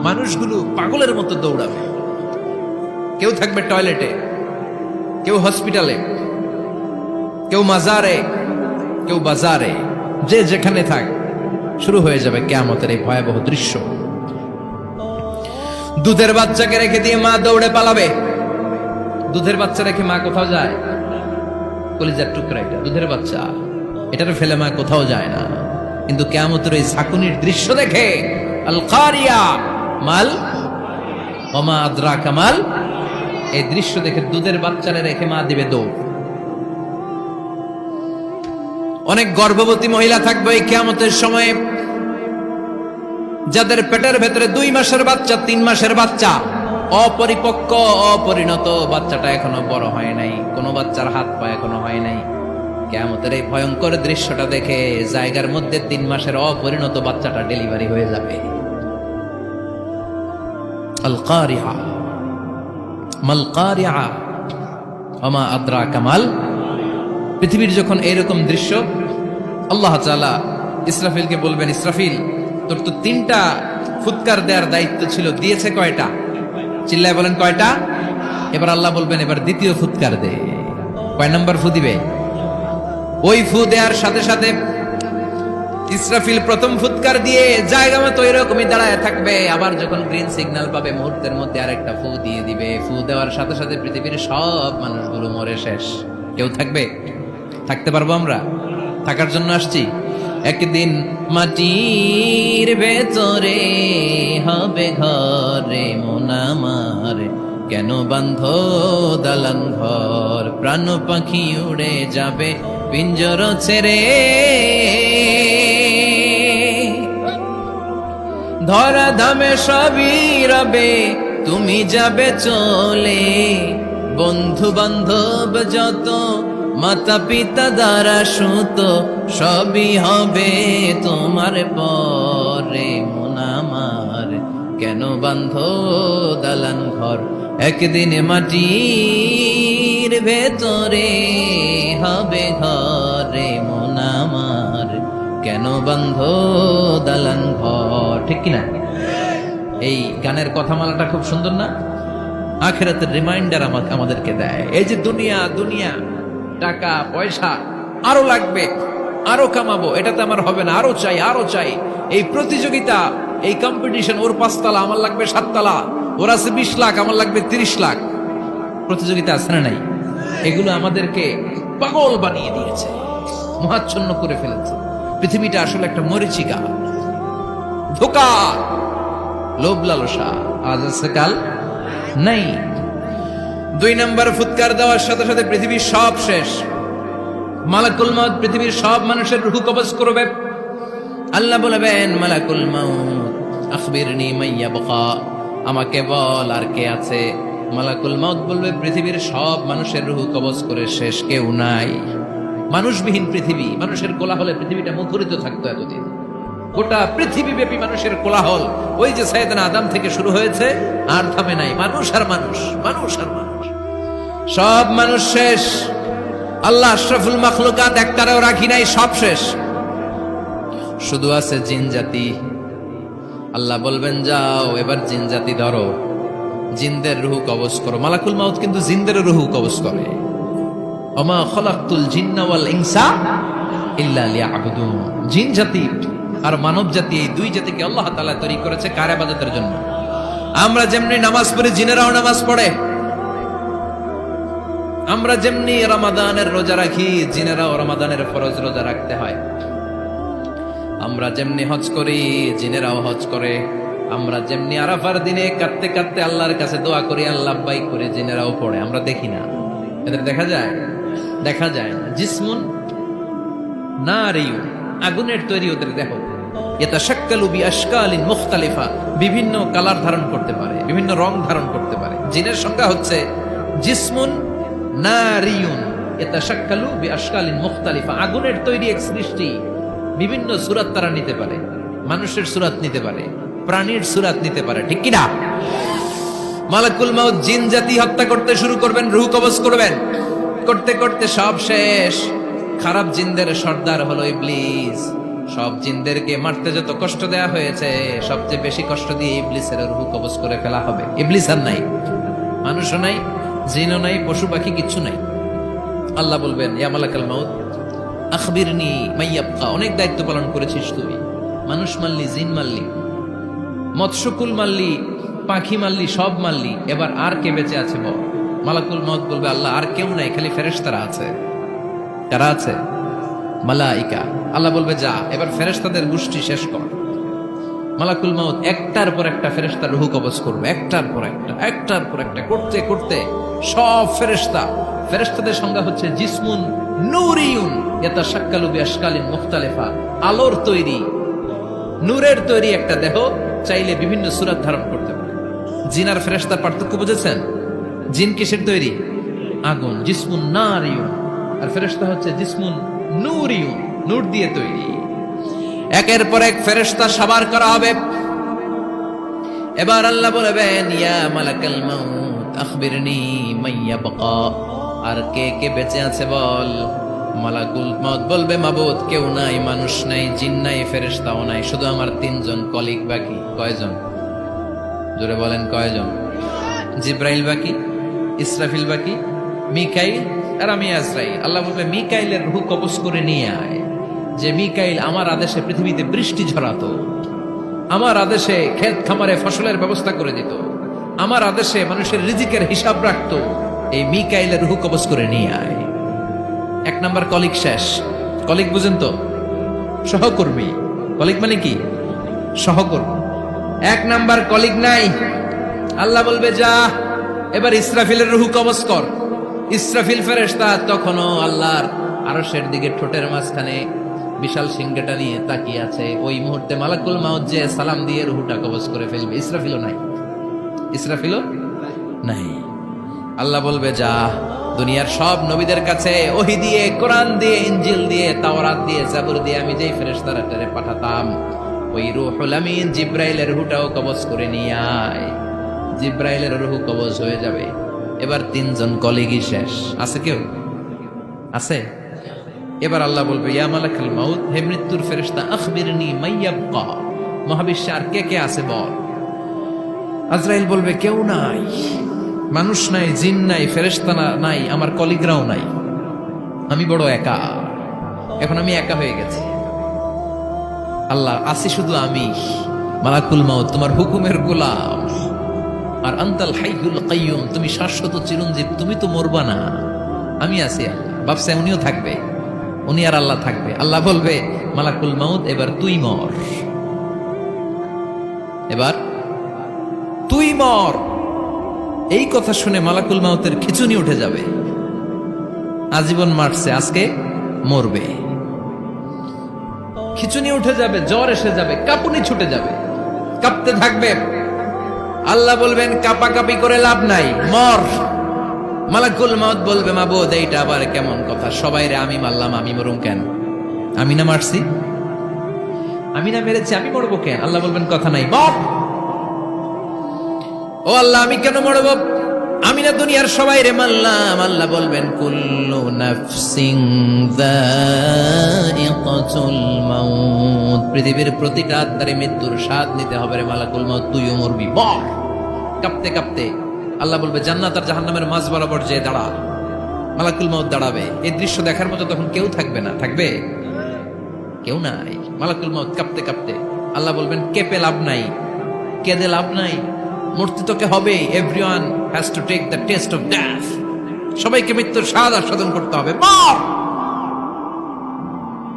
মানুষগুলো পাগলের মতো দৌড়াবে। কেউ থাকবে টয়লেটে, কেউ হসপিটালে, কেউ মাজারে, কেউ বাজারে, যে যেখানে থাক শুরু হয়ে যাবে কিয়ামতের এই ভয়াবহ দৃশ্য। দুধের বাচ্চাকে রেখে দিয়ে মা দৌড়ে পালাবে। দুধের বাচ্চা রেখে মা কোথাও যায়? কলিজার টুকরা এটা, দুধের বাচ্চা, এটারে ফেলে মা কোথাও যায় না। কিন্তু কিয়ামতের এই ঝাঁকুনির দৃশ্য দেখে আল কারিয়া মাল ওমা আদরাকা মাল, এই দৃশ্য দেখে দুধের বাচ্চারে রেখে মা দিবে দৌড়। অনেক গর্ভবতী মহিলা থাকবে এই কিয়ামতের সময়ে, যাদের পেটের ভেতরে 2 মাসের বাচ্চা, 3 মাসের বাচ্চা, অপরিপক্ক অপরিণত, বাচ্চাটা এখনো বড় হয় নাই, কোনো বাচ্চার হাত পা এখনো হয় নাই। কিয়ামতের এই ভয়ঙ্কর দৃশ্যটা দেখে জায়গার মধ্যে 3 মাসের অপরিণত বাচ্চাটা ডেলিভারি হয়ে যাবে। আল কারিয়া মাল কারিয়া ওমা আদরাকা মাল। পৃথিবীর যখন এইরকম দৃশ্য, আল্লাহ তাআলা ইসরাফিলকে বলবেন, ইসরাফিল তোর তো 3টা ফুৎকার দেওয়ার দায়িত্ব ছিল, দিয়েছে কয়টা? চিল্লায় বলেন কয়টা? এবার আল্লাহ বলবেন এবার দ্বিতীয় ফুৎকার দে। কয় নাম্বার ফু দিবে? ওই ফু দেওয়ার সাথে সাথে ইসরাফিল প্রথম ফুৎকার দিয়ে জায়গা মতো এরকমই দাঁড়ায় থাকবে। আবার যখন গ্রিন সিগন্যাল পাবে মুহূর্তের মধ্যে আরেকটা ফু দিয়ে দিবে। ফু দেওয়ার সাথে সাথে পৃথিবীর সব মানুষগুলো মরে শেষ। কেউ থাকবে? থাকতে পারবো আমরা? থাকার জন্য আসছি। একদিন মাটির ভেতরে হবে ঘরে মন আমার, কেন বান্ধ দালান ঘর, প্রাণ পাখি উড়ে যাবে পিঞ্জর ছেড়ে, ধরা ধামে সবই রবে তুমি যাবে চলে, বন্ধু বান্ধব যত মাতা পিতা দ্বারা সুত সবই হবে তোমার পরে মন আমার, কেন বান্ধ দালান ঘর, একদিন মাটির ভেতরে হবে ঘরে মন আমার, কেন বান্ধ দালান ঘর। ঠিক কিনা? এই গানের কথামালাটা খুব সুন্দর না? আখিরাতের রিমাইন্ডার আমাদেরকে দেয়। এই যে দুনিয়া দুনিয়া, টাকা পয়সা আরো লাগবে, আরো কামাবো, এটাতে আমার হবে না, আরো চাই আরো চাই। এই প্রতিযোগিতা, এই কম্পিটিশন, ওর 5 তলা আমার লাগবে 7 তলা, ওর আছে 20 লাখ আমার লাগবে 30 লাখ। প্রতিযোগিতা আছে না নাই? এগুলো আমাদেরকে পাগল বানিয়ে দিয়েছে, মহাচ্ছন্ন করে ফেলেছে। পৃথিবীটা আসলে একটা মরীচিকা, ধোঁকা, লোভ লালসা, আজ আছে কাল নাই। 2 নম্বর ফুৎকার দেওয়ার সাথে সাথে পৃথিবীর সব শেষ। মালাকুল মউত পৃথিবীর সব মানুষের রূহ কবজ করবে। আল্লাহ বলবেন, মালাকুল মউত আখবিরনি মাইয়া বাকা, আমাকে বল আর কে আছে। মালাকুল মউত বলবে, পৃথিবীর সব মানুষের রূহ কবজ করে শেষ, কেউ নাই। মানুষবিহীন পৃথিবী, মানুষের কোলাহলে পৃথিবীটা মুখরিত থাকতো এতদিন। গোটা পৃথিবী ব্যাপী মানুষের কোলাহল, ওই যে সাইয়েদনা আদম থেকে শুরু হয়েছে, আর থামে নাই। মানুষ আর মানুষ, মানুষ আর মানুষ, সব মানুষ শেষ। আল্লাহ আশরাফুল মাখলুকাত একটারেও রাখি নাই, সব শেষ। শুধু আছে জিন জাতি। আল্লাহ বলবেন, যাও এবার জিন জাতি ধরো, জিনদের রূহ কবজ করো। মালাকুল মউত কিন্তু জিনদের রূহ কবজ করে। ওমা খলাকতুল জিন্না ওয়াল ইনসা ইল্লা লিয়াবুদুন। জিন জাতি আর মানব জাতি, এই 2 জাতিকে আল্লাহ তাআলা তৈরি করেছে কার ইবাদতের জন্য। আমরা যেমনি নামাজ পড়ি, জিনেরাও নামাজ পড়ে। আমরা যেমনি রমাদানের রোজা রাখি, জিনেরাও রমাদানের ফরজ রোজা রাখতে হয়। আমরা যেমনি হজ করি, জিনেরাও হজ করে। আমরা যেমনি আরাফার দিনে কাঁদতে কাঁদতে আল্লাহর কাছে দোয়া করি, আল্লাহ লাব্বাইক করে, জিনেরাও পড়ে। আমরা দেখি না, এদের দেখা যায়? দেখা যায় না। জিসমুন নারিয়ু, আগুনের তৈরি ওদের দেহ। ইয়াতাশাক্কালু বিআশকালিন মুখতালিফা, বিভিন্ন কালার ধারণ করতে পারে, বিভিন্ন রং ধারণ করতে পারে। জিনের সংখ্যা হচ্ছে জিসমুন নারিয়ুন ইয়াতাশাক্কালু বিআশকালিন মুখতালিফা, আগুনের তৈরি এক সৃষ্টি। বিভিন্ন সূরত তারা নিতে পারে, মানুষের সূরত নিতে পারে, প্রাণীর সূরত নিতে পারে। ঠিক কি না? মালাকুল মউত জিন জাতি হত্যা করতে শুরু করবেন, রূহ কবজ করবেন। করতে করতে সব শেষ। খারাপ জিনদের সর্দার হলো ইবলিস, সব জিনদেরকে মারতে যত কষ্ট দেয়া হয়েছে সবচেয়ে বেশি কষ্ট দিয়ে ইবলিসের রূহ কবজ করে ফেলা হবে। ইবলিস আর নাই, মানুষও নাই, জিনও নাই, পশু পাখি কিচ্ছু নাই। আল্লাহ বলবেন ইয়া মালাকাল মাউত আখবিরনি মাইয়াবকা, অনেক দায়িত্ব পালন করেছিস তুই, মানুষ মারলি, জিন মারলি, মৎস্যকুল মারলি, পাখি মারলি, সব মারলি, এবার আর কে বেঁচে আছে বল। মালাকুল মাউত বলবে আল্লাহ আর কেউ নাই, খালি ফেরেশতারা আছে। কারা আছে? মালাইকা। আল্লাহ বলবে যা এবার ফেরেশতাদের গোষ্ঠী শেষ কর। মালাকুল মাউত একটার পর একটা ফেরেশতার রূহ কবজ করবে, একটার পর একটা, একটার পর একটা, করতে করতে সব ফেরেশতাদের সংজ্ঞা হচ্ছে জিসমুন নূরিয়ুন ইয়াতাশাক্কালু বিআশকালিন মুখতালিফা, আলোর তৈরি, নূরের তৈরি একটা দেহ, চাইলে বিভিন্ন সূরত ধারণ করতে পারে। জিন আর ফেরেশতার পার্থক্য বুঝেছেন? জিন কিসের তৈরি? আগুন, জিসমুন নারিয়ুন, আর ফেরেশতা হচ্ছে জিসমুন নূরিয়ুন, নূর দিয়ে তৈরি। একের পর এক ফেরেশতা সাবার করা হবে। এবার আল্লাহ বলবেন ইয়া মালাকাল মাউত আখবিরনি মাইয়াবকা, আর কে কে বেঁচে আছে বল। মালাকুল মাউত বলবে মাবুদ কেউ নাই, মানুষ নাই, জিন নাই, ফেরেশতাও নাই, শুধু আমার তিনজন কলিগ বাকি। কয়জন? জোরে বলেন কয়জন? জিব্রাইল বাকি, ইসরাফিল বাকি, মিকাইল আর আমি আজরাইল। আল্লাহ বলবে মিকাইলের রূহ কবজ করে নিয়ে আয়। যে মিকাইল আমার আদেশে পৃথিবীতে বৃষ্টি ঝরাতো, আমার আদেশে ক্ষেত খামারে ফসলের ব্যবস্থা করে দিত, আমার আদেশে মানুষের রিজিকের হিসাব রাখতো, এই মিকাইলের রূহ কবজ করে নিয়ে আয়। এক নাম্বার কলিগ শেষ। কলিগ বুঝেন তো? সহকর্মী। কলিগ মানে কি? সহকর্মী। এক নাম্বার কলিগ নাই। আল্লাহ বলবে যা এবার ইসরাফিলের রূহ কবজ কর। ইসরাফিল ফেরেশতা তখনও আল্লাহর আরশের দিকে ঠোঁটের মাঝখানে বিশাল সিংহটা নিয়ে তাকিয়ে আছে। ওই মুহূর্তে মালাকুল মাউত যে সালাম দিয়ে রূহটা কবজ করে ফেলবে। ইসরাফিলও নাই, ইসরাফিলও নাই। আল্লাহ বলবে যা দুনিয়ার সব নবীদের কাছে ওহী দিয়ে, কোরআন দিয়ে, ইনজিল দিয়ে, তাওরাত দিয়ে, জাবুর দিয়ে আমি যেই ফেরেশতারে পাঠাতাম, ওই রূহুল আমিন জিব্রাইলের রূহটাও কবজ করে নিয়ে আয়। জিব্রাইলের রূহ কবজ হয়ে যাবে। এবার তিনজন কলিগই শেষ। আছে কেউ? আছে? এবার আল্লাহ বলবে ইয়া মালাকাল মাউত, হে মৃত্যুর ফেরেশতা আখবিরনি মাইয়াবকা, মহাবিশ্বে আর কে কে আছে বল। আজরাইল বলবে কেউ নাই, মানুষ নাই, জিন নাই, ফেরেশতা নাই, আমার কলিগরাও নাই, আমি বড় একা, এখন আমি একা হয়ে গেছি। আল্লাহ আসি শুধু আমি। মালাকুল মাউত তোমার হুকুমের গোলাম, আর আনতাল হাইয়ুল কাইয়ুম, তুমি শাশ্বত চিরঞ্জীব, তুমি তো মরবা না, আমি আছি। ভাবছে উনিও থাকবে, উনি আর আল্লাহ থাকবে। আল্লাহ বলবে মালাকুল মাউত এবার তুই মর, এবার তুই মর। এই কথা শুনে মালাকুল মাউতের খিচুনি উঠে যাবে। আজীবন মারছে, আজকে মরবে। খিচুনি উঠে যাবে, জ্বর এসে যাবে, কাঁপুনি ছুটে যাবে, কাঁপতে থাকবে। আল্লাহ বলবেন কাঁপাকাঁপি করে লাভ নাই, মর। মালাকুল মাউত বলবে মাবুদ এইটা আবার কেমন কথা, সবাই রে আমি মারলাম, আমি মরুম কেন? আমি না মারছি, আমি না মেরেছি, আমি মরবো কেন? আল্লাহ বলবেন কথা নাই, মর। ও আল্লাহ আমি কেন মরব? আমি না দুনিয়ার সবাই রে মারলাম। আল্লাহ বলবেন কুল্লু নাফসিন যায়িকাতুল মাউত, পৃথিবীর প্রতিটা আত্মারে মৃত্যুর স্বাদ নিতে হবে রে মালাকুল মাউত, তুইও মরবি, মর। কাঁপতে কাঁপতে আল্লাহ বলবে জান্নাত আর জাহান্নামের মাঝ বরাবর যে দাঁড়া। মালাকুল মাউত দাঁড়াবে। এই দৃশ্য দেখার মতো তখন কেউ থাকবে না, থাকবে কেউ নাই। মালাকুল মাউত কাঁপতে কাঁপতে আল্লাহ বলবেন কেঁপে লাভ নাই, কেঁদে লাভ নাই, মরতে তোকে হবে। Everyone has to take the test of death, সবাইকে মৃত্যুর স্বাদ আস্বাদন করতে হবে। মর,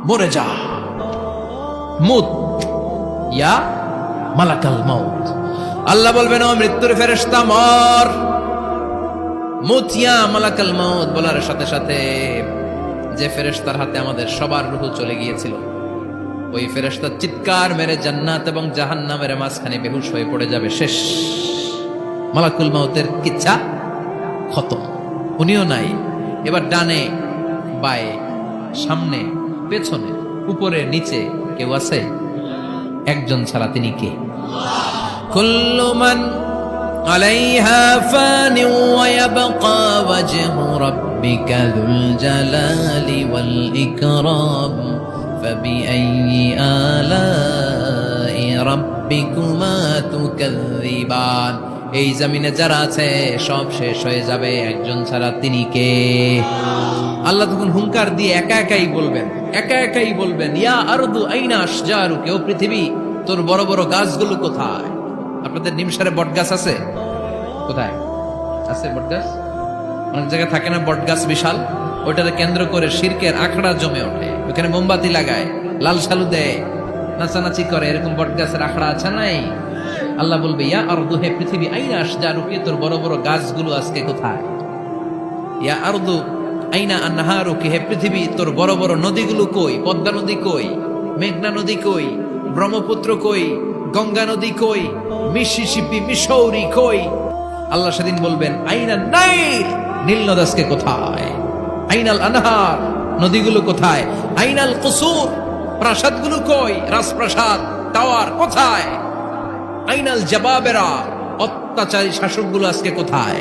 মরে যা, মুত ইয়া মালাকাল মাউত। আল্লাহ বলবেন ও মৃত্যুর ফেরেশতা মর, মুত ইয়া মালাকাল মাউত। বলার সাথে সাথে যে ফেরেশতার হাতে আমাদের সবার রূহ চলে গিয়েছিল, ওই ফেরেশতা চিৎকার মেরে জান্নাত এবং জাহান্নামের মাঝখানে বেহুশ হয়ে পড়ে যাবে, শেষ। মালাকুল মাউতের কিচ্ছা খতম, উনিও নাই। এবার ডানে বায়ে, সামনে পেছনে, উপরে নিচে কেউ আছে? একজন ছাড়া, তিনি কে? কুল্লু মান আলাইহা ফানি ওয়া ইয়াবকা ওয়াজহু রাব্বিকা যুল জালালি ওয়াল ইকরাম ফাবিআইয়ি আলাই রাব্বিকুমা তুকাযযিবান। এই জমিনে যারা আছে সব শেষ হয়ে যাবে, একজন ছাড়া, তিনি কে? আল্লাহ তখন হুঙ্কার দিয়ে একা একাই বলবেন, ইয়া আরদু আইনা আশজারুকা, ও পৃথিবী তোর বড় বড় গাছগুলো কোথায়? আপনাদের নিমসারে বট গাছ আছে? কোথায় আছে বট গাছ? অনেক জায়গায় থাকে না বট গাছ বিশাল, ওইটাকে কেন্দ্র করে শিরকের আখড়া জমে ওঠে, ওখানে মোমবাতি লাগায়, লাল সালু দেয়, নাচানাচি করে, এরকম বট গাছের আখড়া আছে নাই? আল্লাহ বলবে, ইয়া আরদু, হে পৃথিবী, আইনা আশজারুকা, তোর বড় বড় গাছগুলো আজকে কোথায়? ইয়া আরদু আইনা আনহারুকা, হে পৃথিবী তোর বড় বড় নদীগুলো কই? পদ্মা নদী কই? মেঘনা নদী কই? ব্রহ্মপুত্র কই? গঙ্গা নদী কই? মিসিসিপি, মিসৌরি কই? আল্লাহ সেদিন বলবেন, আইনা নাইল, নীল নদ আজকে কোথায়? আইনাল আনহার, নদীগুলো কোথায়? আইনাল কুসুর, প্রাসাদগুলো কই? রাজপ্রাসাদ, টাওয়ার কোথায়? আইনাল জাবাবেরা, অত্যাচারী শাসকগুলো আজকে কোথায়?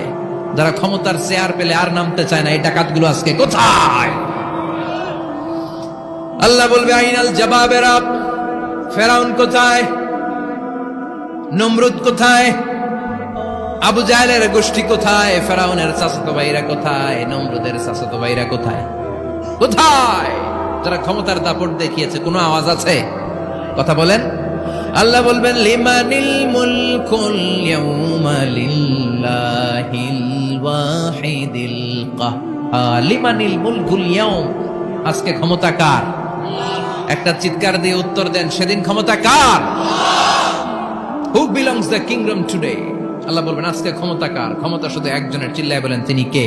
যারা ক্ষমতার চেয়ার পেলে আর নামতে চায় না, এই ডাকাতগুলো আজকে কোথায়? আল্লাহ বলবে, আইনাল জাবাবেরা, ফেরাউন কোথায়? নমরুদ কোথায়? আবু জাহেলের গোষ্ঠী কোথায়? ফেরাউনের চাচাতো ভাইরা কোথায়? নমরুদের চাচাতো ভাইরা কোথায়? কোথায়? যারা ক্ষমতার দাপট দেখিয়েছে, কোনো আওয়াজ আছে? কথা বলেন। আল্লাহ বলবেন, লিমানিল মুলকুল ইয়াউমা লিল্লাহিল ওয়াহিদিল কাহ্হার। লিমানিল মুলকুল ইয়াউম, আজকে ক্ষমতা কার? একটা চিৎকার দিয়ে উত্তর দেন, সেদিন ক্ষমতা কার? Who belongs the kingdom today? আল্লাহ বলবেন, আজকে ক্ষমতা কার? ক্ষমতা শুধু একজনের, চিল্লায় বলেন, তিনি কে?